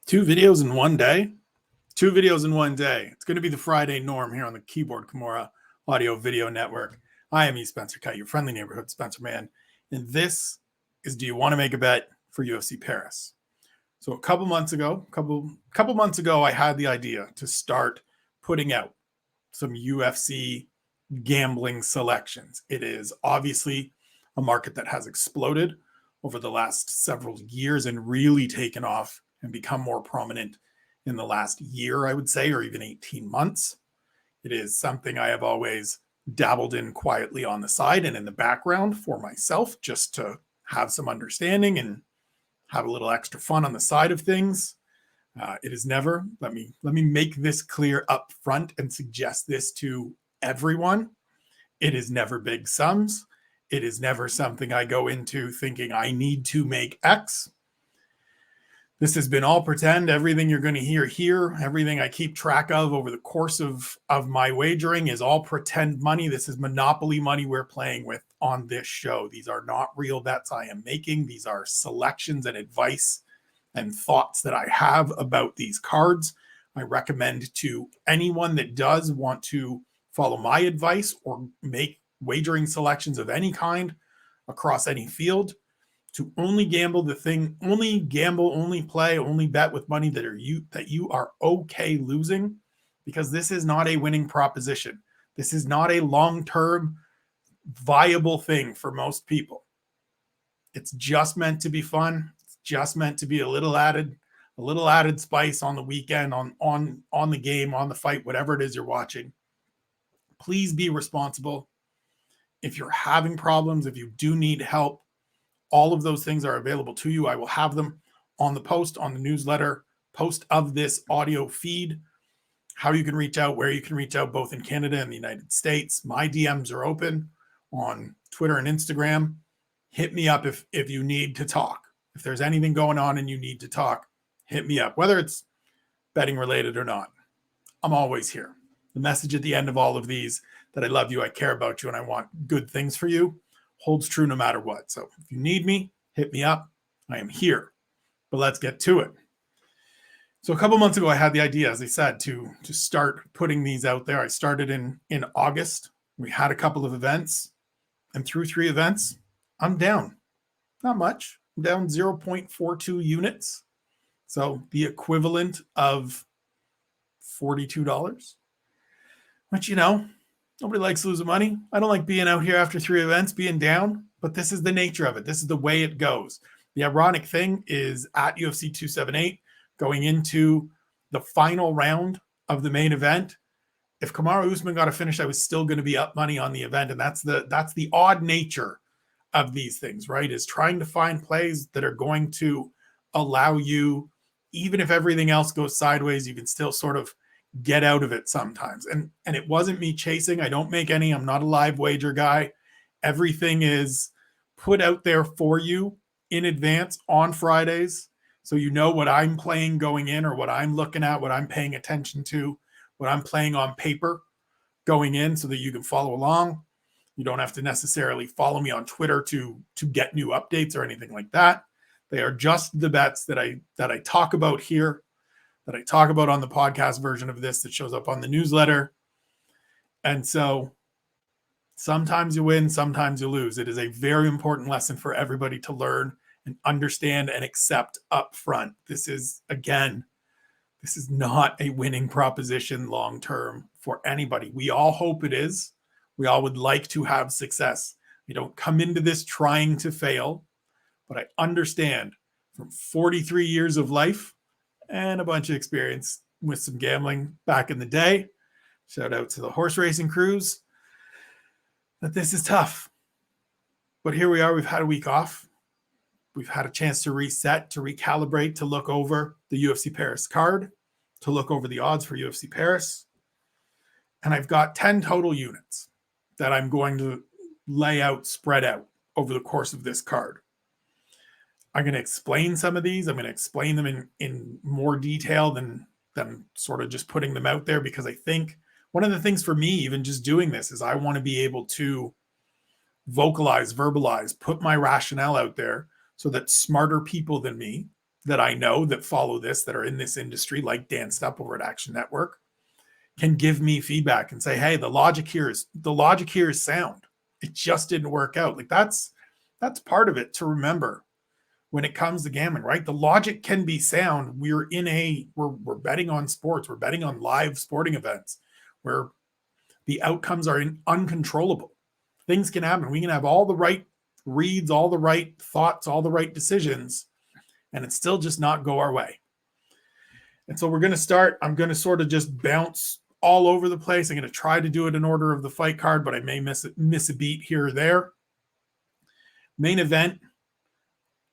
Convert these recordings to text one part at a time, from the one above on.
Two videos in one day? Two videos in one day. It's going to be the Friday norm here on the Keyboard Kimura Audio Video Network. I am Spencer Kite, your friendly neighborhood Spencer man. And this is Do You Want to Make a Bet for UFC Paris? So a couple months ago, I had the idea to start putting out some UFC gambling selections. It is obviously a market that has exploded over the last several years and really taken off and become more prominent in the last year, I would say, or even 18 months. It is something I have always dabbled in quietly on the side and in the background for myself, just to have some understanding and have a little extra fun on the side of things. It is never, let me make this clear up front and suggest this to everyone. It is never big sums. It is never something I go into thinking I need to make X. This has been all pretend. Everything you're going to hear here, everything I keep track of over the course of my wagering is all pretend money. This is monopoly money we're playing with on this show. These are not real bets I am making. These are selections and advice and thoughts that I have about these cards. I recommend to anyone that does want to follow my advice or make wagering selections of any kind across any field to only gamble the thing, only gamble, only play, only bet with money that you are okay losing, because this is not a winning proposition. This is not a long-term viable thing for most people. It's just meant to be fun. It's just meant to be a little added spice on the weekend, on the game, on the fight, whatever it is you're watching. Please be responsible. If you're having problems, if you do need help, all of those things are available to you. I will have them on the post, on the newsletter, post of this audio feed, how you can reach out, where you can reach out, both in Canada and the United States. My DMs are open on Twitter and Instagram. Hit me up if you need to talk. If there's anything going on and you need to talk, hit me up, whether it's betting related or not. I'm always here. The message at the end of all of these, that I love you, I care about you, and I want good things for you, holds true no matter what. So if you need me, hit me up. I am here. But let's get to it. So a couple months ago, I had the idea, as I said, to start putting these out there. I started in August. We had a couple of events, and through 3 events, I'm down. Not much. I'm down 0.42 units. So the equivalent of $42, which, nobody likes losing money. I don't like being out here after 3 events, being down, but this is the nature of it. This is the way it goes. The ironic thing is, at UFC 278, going into the final round of the main event, if Kamaru Usman got a finish, I was still going to be up money on the event. And that's the odd nature of these things, right? Is trying to find plays that are going to allow you, even if everything else goes sideways, you can still sort of get out of it sometimes. And it wasn't me chasing. I don't make any. I'm not a live wager guy. Everything is put out there for you in advance on Fridays, so you know what I'm playing going in, or what I'm looking at, what I'm paying attention to, what I'm playing on paper going in, so that you can follow along. You don't have to necessarily follow me on Twitter to get new updates or anything like that. They are just the bets that I talk about here, that I talk about on the podcast version of this, that shows up on the newsletter. And so sometimes you win, sometimes you lose. It is a very important lesson for everybody to learn and understand and accept up front. This is not a winning proposition long-term for anybody. We all hope it is. We all would like to have success. We don't come into this trying to fail, but I understand from 43 years of life and a bunch of experience with some gambling back in the day, shout out to the horse racing crews, that this is tough. But here we are. We've had a week off. We've had a chance to reset, to recalibrate, to look over the UFC Paris card, to look over the odds for UFC Paris. And I've got 10 total units that I'm going to lay out, spread out over the course of this card. I'm going to explain some of these. I'm going to explain them in more detail than sort of just putting them out there, because I think one of the things for me, even just doing this, is I want to be able to vocalize, verbalize, put my rationale out there, so that smarter people than me, that I know that follow this, that are in this industry, like Dan Stepp over at Action Network, can give me feedback and say, hey, the logic here is sound. It just didn't work out. Like that's part of it to remember when it comes to gambling, right? The logic can be sound. We're betting on sports. We're betting on live sporting events where the outcomes are uncontrollable. Things can happen. We can have all the right reads, all the right thoughts, all the right decisions, and it still just not go our way. And so we're going to start. I'm going to sort of just bounce all over the place. I'm going to try to do it in order of the fight card, but I may miss a beat here or there. Main event,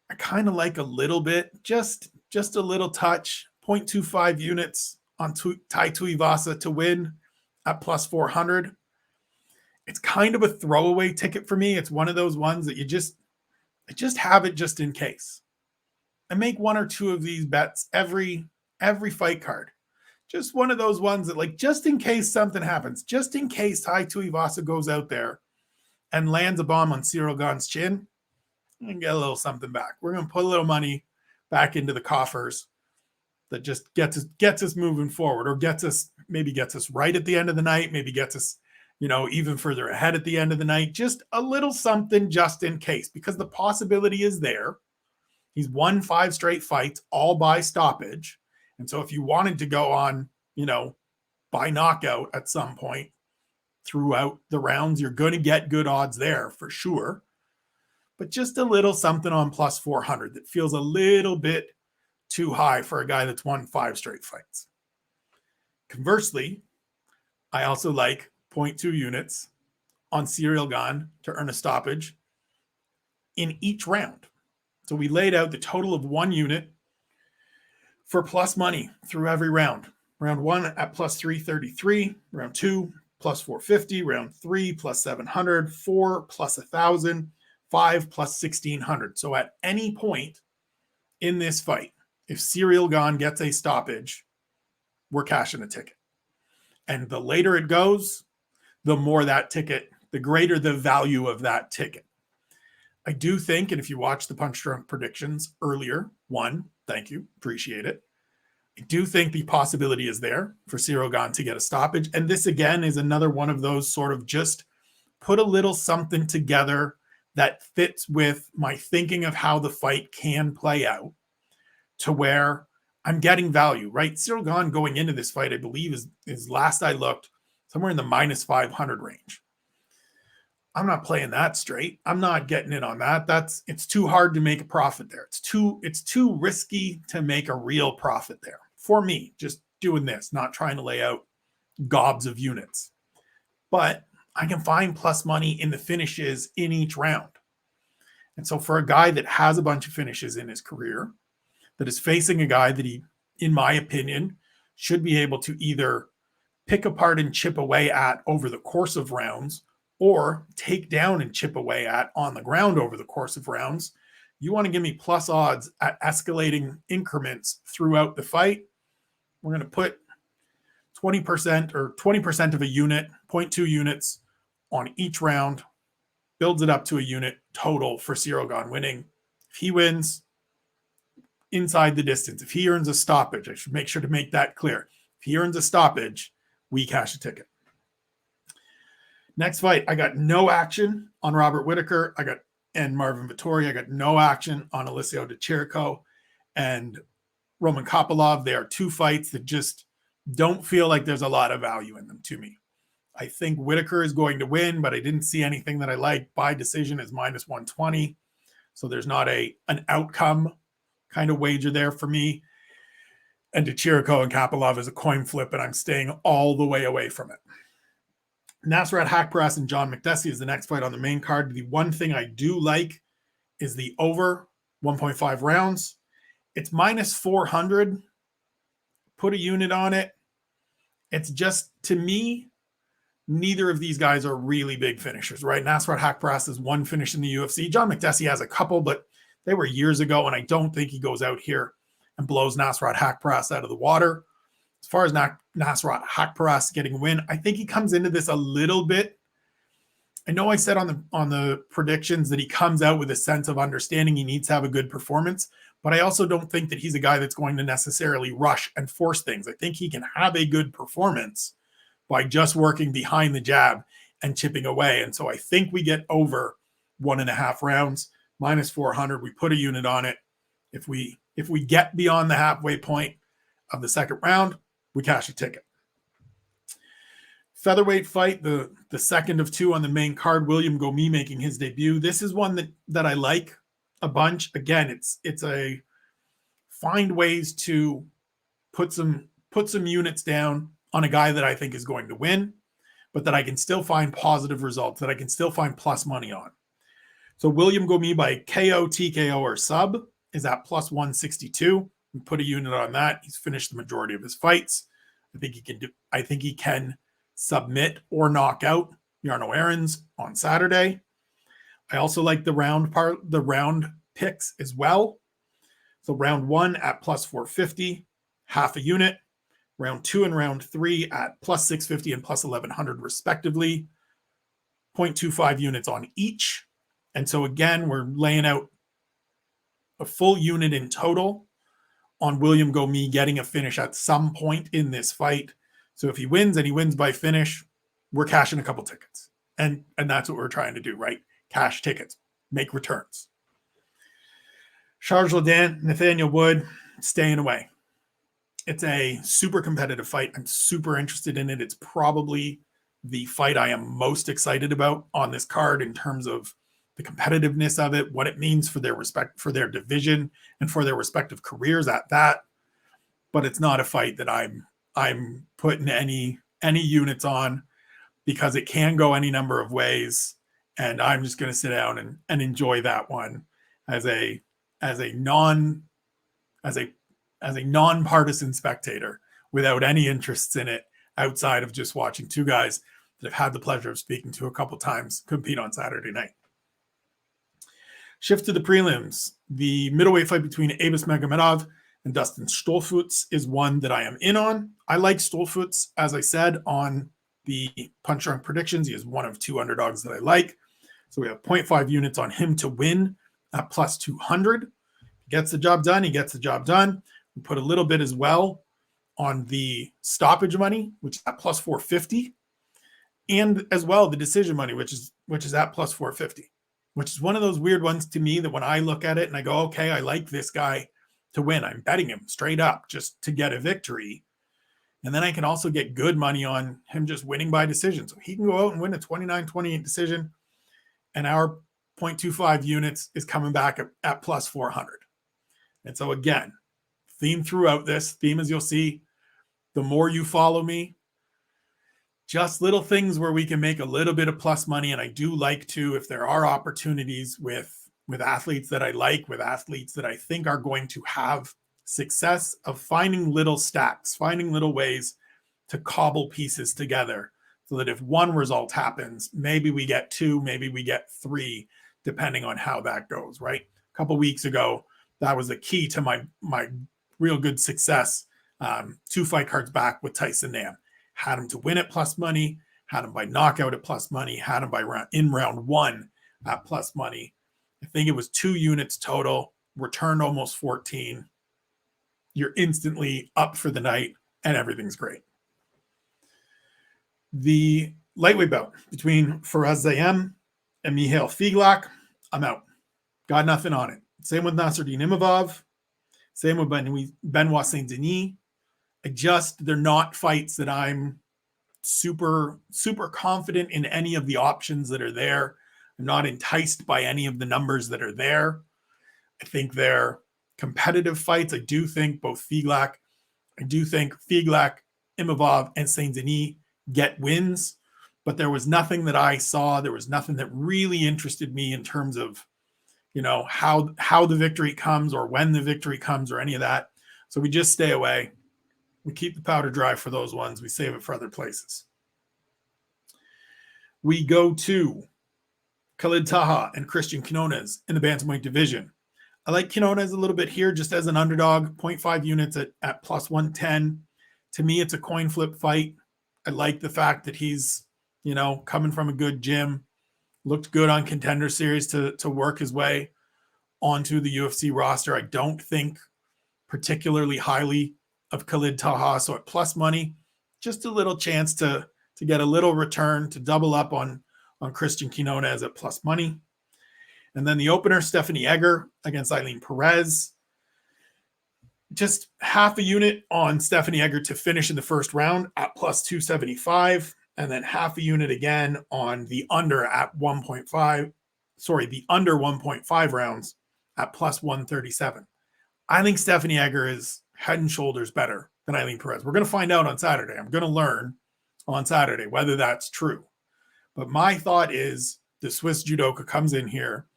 I kind of like a little bit, just a little touch, 0.25 units on Tai Tuivasa to win at plus 400. It's kind of a throwaway ticket for me. It's one of those ones that I just have it just in case. I make one or two of these bets every fight card. Just one of those ones that, like, just in case something happens, just in case Tai Tuivasa goes out there and lands a bomb on Ciryl Gane's chin, and get a little something back. We're going to put a little money back into the coffers that just gets us moving forward, or gets us right at the end of the night, maybe gets us, even further ahead at the end of the night. Just a little something just in case, because the possibility is there. He's won 5 straight fights, all by stoppage. And so if you wanted to go on, by knockout at some point throughout the rounds, you're going to get good odds there for sure. But just a little something on plus 400 that feels a little bit too high for a guy that's won 5 straight fights. Conversely, I also like 0.2 units on Ciryl Gane to earn a stoppage in each round. So we laid out the total of 1 unit for plus money through every round. Round 1 at plus 333, round 2 plus 450, round 3 plus 700, 4 plus 1,000, 5 plus 1,600. So at any point in this fight, if Ciryl Gane gets a stoppage, we're cashing a ticket. And the later it goes, the more that ticket, the greater the value of that ticket. I do think, and if you watched the Punch Drunk predictions earlier, thank you, appreciate it. I do think the possibility is there for Ciryl Gane to get a stoppage. And this, again, is another one of those sort of just put a little something together that fits with my thinking of how the fight can play out, to where I'm getting value, right? Ciryl Gane going into this fight, I believe, is last I looked, somewhere in the minus 500 range. I'm not playing that straight. I'm not getting in on that. It's too hard to make a profit there. It's too risky to make a real profit there for me, just doing this, not trying to lay out gobs of units. But I can find plus money in the finishes in each round. And so for a guy that has a bunch of finishes in his career, that is facing a guy that he, in my opinion, should be able to either pick apart and chip away at over the course of rounds, or take down and chip away at on the ground over the course of rounds, you want to give me plus odds at escalating increments throughout the fight. We're going to put 20% or 20% of a unit, 0.2 units on each round, builds it up to a unit total for Ciryl Gane winning. If he wins, inside the distance. If he earns a stoppage, I should make sure to make that clear. If he earns a stoppage, we cash a ticket. Next fight, I got no action on Robert Whittaker. And Marvin Vettori. I got no action on Alessio Di Chirico and Roman Kopylov. They are 2 fights that just don't feel like there's a lot of value in them to me. I think Whittaker is going to win, but I didn't see anything that I like. By decision is minus 120. So there's not an outcome kind of wager there for me. And Di Chirico and Kopylov is a coin flip, and I'm staying all the way away from it. Nasrat Haqparast and John McDessie is the next fight on the main card. The one thing I do like is the over 1.5 rounds. It's minus 400. Put a unit on it. It's just, to me, neither of these guys are really big finishers, right? Nasrat Haqparast has 1 finish in the UFC. John McDessie has a couple, but they were years ago, and I don't think he goes out here and blows Nasrat Haqparast out of the water. As far as Nasrat Haqparast getting a win, I think he comes into this a little bit I know I said on the predictions that he comes out with a sense of understanding he needs to have a good performance, but I also don't think that he's a guy that's going to necessarily rush and force things. I think he can have a good performance by just working behind the jab and chipping away. And so I think we get over 1.5 rounds, minus 400. We put a unit on it. If we get beyond the halfway point of the second round, we cash a ticket. Featherweight fight, the second of two on the main card, William Gomi making his debut. This is one that I like a bunch. Again, it's a find ways to put some units down on a guy that I think is going to win, but that I can still find positive results, that I can still find plus money on. So William Gomi by KO, TKO, or sub is at plus 162. We put a unit on that. He's finished the majority of his fights. I think he can submit or knock out Yarno Aarons on Saturday. I also like the round picks as well. So round 1 at plus 450, half a unit. Round 2 and round 3 at plus 650 and plus 1100 respectively. 0.25 units on each. And so again, we're laying out a full unit in total on William Gomi getting a finish at some point in this fight. So if he wins and he wins by finish, we're cashing a couple tickets. And that's what we're trying to do, right? Cash tickets, make returns. Charles Jourdain, Nathaniel Wood, staying away. It's a super competitive fight. I'm super interested in it. It's probably the fight I am most excited about on this card in terms of the competitiveness of it, what it means for their division and for their respective careers at that. But it's not a fight that I'm putting any units on, because it can go any number of ways, and I'm just going to sit down and enjoy that one as a nonpartisan spectator without any interests in it outside of just watching two guys that I've had the pleasure of speaking to a couple times compete on Saturday night. Shift to the prelims. The middleweight fight between Abus Magomedov and Dustin Stolfutz is one that I am in on. I like Stolfutz, as I said, on the Punch Drunk predictions. He is one of two underdogs that I like. So we have 0.5 units on him to win at plus 200. Gets the job done. He gets the job done. We put a little bit as well on the stoppage money, which is at plus 450, and as well the decision money, which is at plus 450, which is one of those weird ones to me that when I look at it and I go, okay, I like this guy to win. I'm betting him straight up just to get a victory. And then I can also get good money on him just winning by decision. So he can go out and win a 29-28 decision, and our 0.25 units is coming back at plus 400. And so again, theme throughout this, as you'll see, the more you follow me, just little things where we can make a little bit of plus money. And I do like to, if there are opportunities with athletes that I like, with athletes that I think are going to have success, of finding little stacks, finding little ways to cobble pieces together so that if one result happens, maybe we get 2, maybe we get 3, depending on how that goes, right? A couple weeks ago, that was the key to my real good success. 2 fight cards back with Tyson Nam. Had him to win at plus money, had him by knockout at plus money, had him by round 1 at plus money. I think it was 2 units total, returned almost 14. You're instantly up for the night and everything's great. The lightweight bout between Faraz Zayem and Mihail Figlak, I'm out. Got nothing on it. Same with Nasruddin Imavov. Same with Benoit Saint-Denis. They're not fights that I'm super, super confident in any of the options that are there. I'm not enticed by any of the numbers that are there. I think they're competitive fights. I do think Figlak, Imavov, and Saint-Denis get wins, but there was nothing that I saw. There was nothing that really interested me in terms of, how the victory comes or when the victory comes or any of that. So we just stay away. We keep the powder dry for those ones. We save it for other places. We go to Khalid Taha and Christian Quinones in the bantamweight division. I like Quinones a little bit here just as an underdog, 0.5 units at plus 110. To me, it's a coin flip fight. I like the fact that he's, coming from a good gym. Looked good on Contender Series to work his way onto the UFC roster. I don't think particularly highly of Khalid Taha. So at plus money, just a little chance to get a little return, to double up on Christian Quinones at plus money. And then the opener, Stephanie Egger against Eileen Perez. Just half a unit on Stephanie Egger to finish in the first round at plus 275. And then half a unit again on the under at 1.5. Sorry, the under 1.5 rounds at plus 137. I think Stephanie Egger is head and shoulders better than Eileen Perez. We're going to find out on Saturday. I'm going to learn on Saturday whether that's true. But my thought is the Swiss judoka comes in here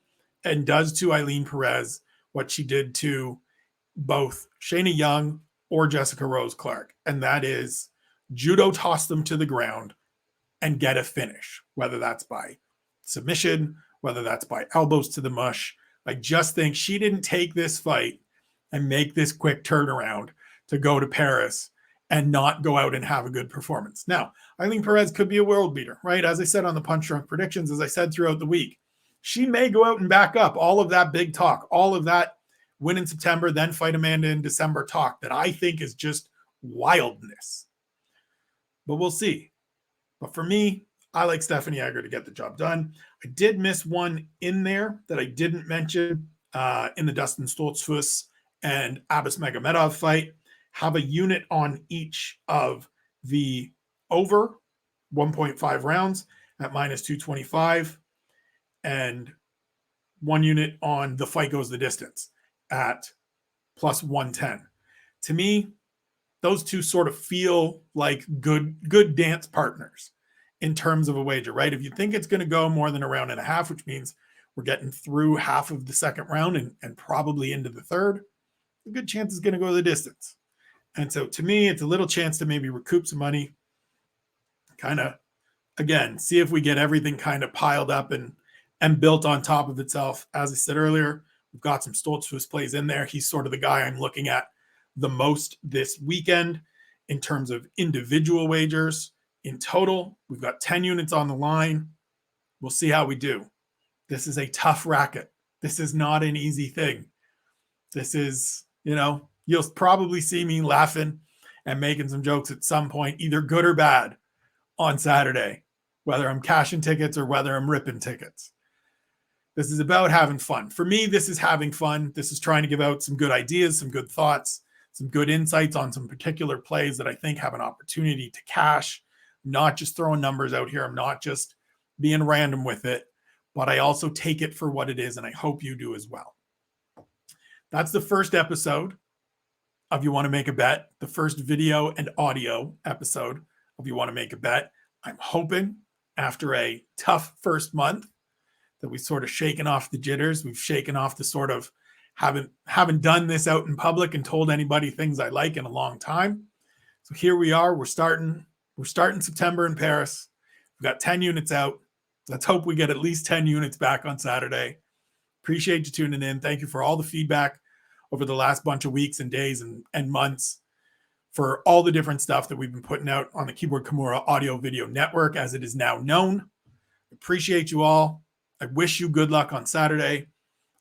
and does to Eileen Perez what she did to both Shayna Young or Jessica Rose Clark. And that is judo toss them to the ground and get a finish, whether that's by submission, whether that's by elbows to the mush. I just think she didn't take this fight and make this quick turnaround to go to Paris and not go out and have a good performance. Now, Eileen Perez could be a world beater, right? As I said on the Punch Drunk predictions, as I said throughout the week, she may go out and back up all of that big talk, all of that win in September, then fight Amanda in December talk that I think is just wildness. But we'll see. But for me, I like Stephanie Egger to get the job done. I did miss one in there that I didn't mention in the Dustin Stoltzfus and Abbas Magomedov fight. Have a unit on each of the over 1.5 rounds at minus 225 and one unit on the fight goes the distance at plus 110. To me, those two sort of feel like good dance partners in terms of a wager, right? If you think it's going to go more than a round and a half, which means we're getting through half of the second round and probably into the third, a good chance is going to go the distance. And so to me, it's a little chance to maybe recoup some money, kind of, again, see if we get everything kind of piled up and built on top of itself. As I said earlier, we've got some Stoltzfus plays in there. He's sort of the guy I'm looking at the most this weekend in terms of individual wagers. In total, we've got 10 units on the line. We'll see how we do. This is a tough racket. This is not an easy thing. This is, you'll probably see me laughing and making some jokes at some point, either good or bad, on Saturday, whether I'm cashing tickets or whether I'm ripping tickets. This is about having fun. For me, this is having fun. This is trying to give out some good ideas, some good thoughts, some good insights on some particular plays that I think have an opportunity to cash. I'm not just throwing numbers out here. I'm not just being random with it, but I also take it for what it is, and I hope you do as well. That's the first episode of You Want to Make a Bet, the first video and audio episode of You Want to Make a Bet. I'm hoping after a tough first month that we've sort of shaken off the jitters. We've shaken off the sort of haven't done this out in public and told anybody things I like in a long time. So here we are. We're starting September in Paris. We've got 10 units out. Let's hope we get at least 10 units back on Saturday. Appreciate you tuning in. Thank you for all the feedback over the last bunch of weeks and days and months for all the different stuff that we've been putting out on the Keyboard Kimura Audio Video Network, as it is now known. Appreciate you all. I wish you good luck on Saturday.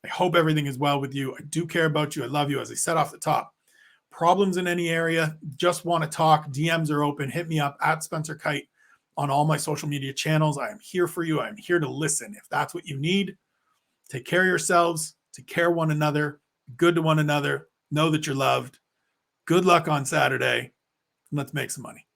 I hope everything is well with you. I do care about you. I love you. As I said off the top, problems in any area, just want to talk, DMs are open. Hit me up at Spencer Kite on all my social media channels. I am here for you. I am here to listen. If that's what you need, take care of yourselves, take care of one another, good to one another, know that you're loved. Good luck on Saturday, and let's make some money.